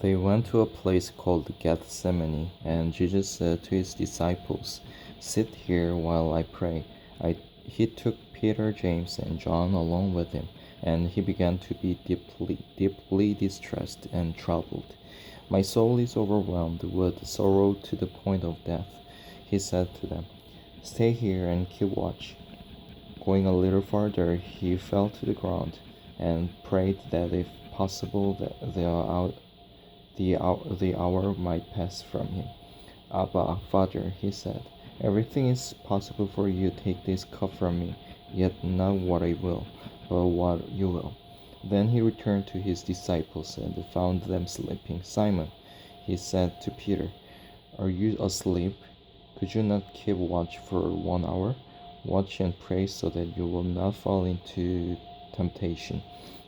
They went to a place called Gethsemane, and Jesus said to his disciples, "Sit here while I pray." He took Peter, James, and John along with him, and he began to be deeply distressed and troubled. "My soul is overwhelmed with sorrow to the point of death," he said to them. "Stay here and keep watch." Going a little farther, he fell to the ground and prayed that if possible the hour might pass from him. "Abba, Father," he said, "everything is possible for you. Take this cup from me, yet not what I will, but what you will." Then he returned to his disciples and found them sleeping. "Simon," he said to Peter, "are you asleep? Could you not keep watch for 1 hour? Watch and pray so that you will not fall into temptation.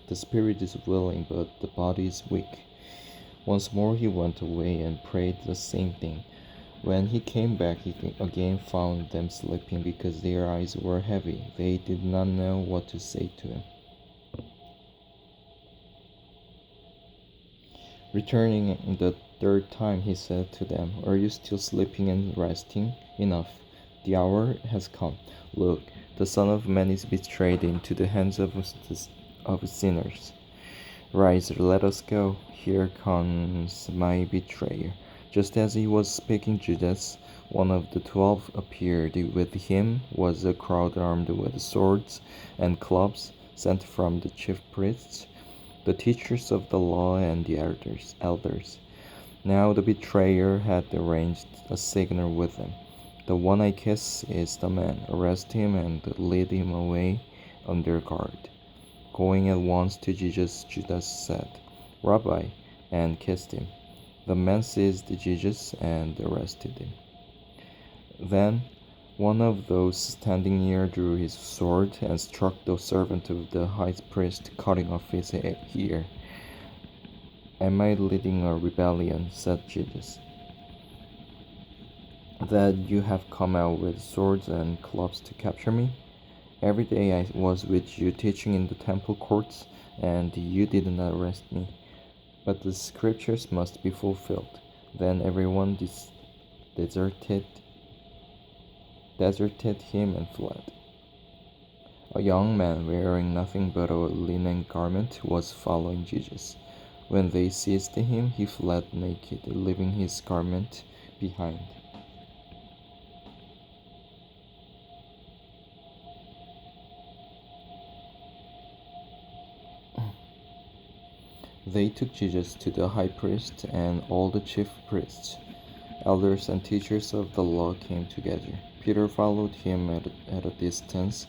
The spirit is willing, but the body is weak." Once more he went away and prayed the same thing. When he came back, he again found them sleeping because their eyes were heavy. They did not know what to say to him. Returning the third time, he said to them, "Are you still sleeping and resting? Enough. The hour has come. Look, the Son of Man is betrayed into the hands of sinners. Rise, let us go. Here comes my betrayer." Just as he was speaking, Judas, one of the 12, appeared. With him was a crowd armed with swords and clubs, sent from the chief priests, the teachers of the law, and the elders. Now the betrayer had arranged a signal with them. "The one I kiss is the man. Arrest him and lead him away under guard." Going at once to Jesus, Judas said, "Rabbi," and kissed him. The man seized Jesus and arrested him. Then one of those standing near drew his sword and struck the servant of the high priest, cutting off his ear. "Am I leading a rebellion," said Jesus, "that you have come out with swords and clubs to capture me? Every day I was with you teaching in the temple courts, and you did not arrest me. But the scriptures must be fulfilled." Then everyone deserted him and fled. A young man wearing nothing but a linen garment was following Jesus. When they seized him, he fled naked, leaving his garment behind. They took Jesus to the high priest, and all the chief priests, elders, and teachers of the law came together. Peter followed him at a distance,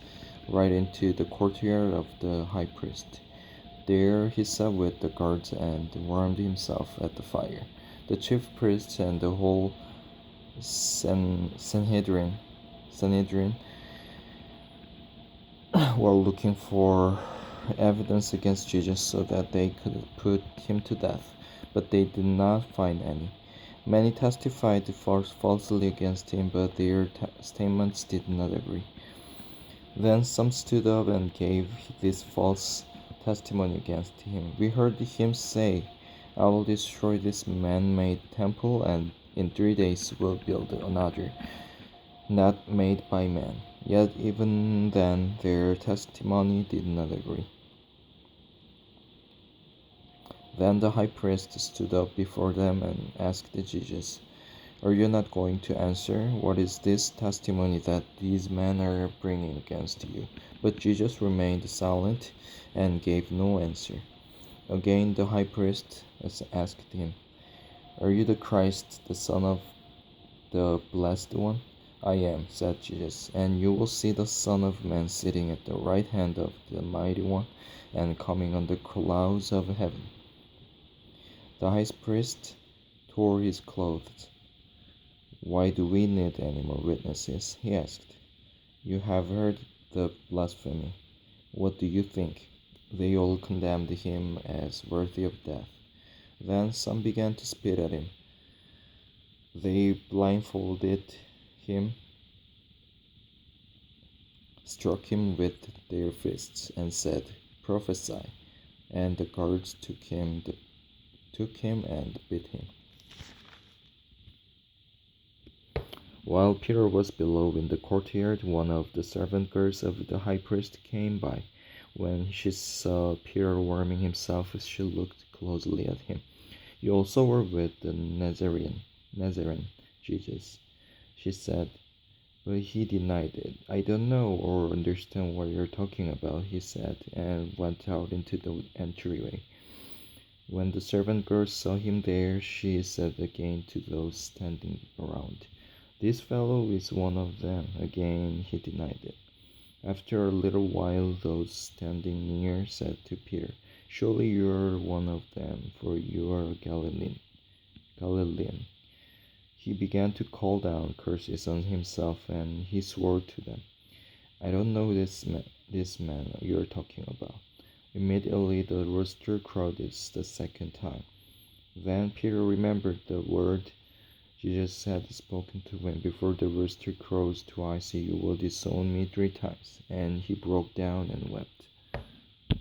right into the courtyard of the high priest. There he sat with the guards and warmed himself at the fire. The chief priests and the whole Sanhedrin were looking for evidence against Jesus so that they could put him to death, but they did not find any. Many testified falsely against him, but their statements did not agree. Then some stood up and gave this false testimony against him. "We heard him say, 'I will destroy this man-made temple, and in 3 days will build another, not made by man.'" Yet even then their testimony did not agree. Then the high priest stood up before them and asked Jesus, "Are you not going to answer? What is this testimony that these men are bringing against you?" But Jesus remained silent and gave no answer. Again the high priest asked him, "Are you the Christ, the Son of the Blessed One?" "I am," said Jesus, "and you will see the Son of Man sitting at the right hand of the Mighty One and coming on the clouds of heaven." The high priest tore his clothes. "Why do we need any more witnesses?" he asked. "You have heard the blasphemy. What do you think?" They all condemned him as worthy of death. Then some began to spit at him. They blindfolded him, struck him with their fists, and said, "Prophesy." And the guards took him took him and beat him. While Peter was below in the courtyard, one of the servant girls of the high priest came by. When she saw Peter warming himself, she looked closely at him. "You also were with the Nazarene, Jesus," she said. But he denied it. "I don't know or understand what you're talking about," he said, and went out into the entryway. When the servant girl saw him there, she said again to those standing around, "This fellow is one of them." Again he denied it. After a little while, those standing near said to Peter, "Surely you are one of them, for you are a Galilean." He began to call down curses on himself, and he swore to them, "I don't know this man you are talking about." Immediately the rooster crowed the second time. Then Peter remembered the word Jesus had spoken to him, "Before the rooster crows twice, you will disown me 3 times." And he broke down and wept.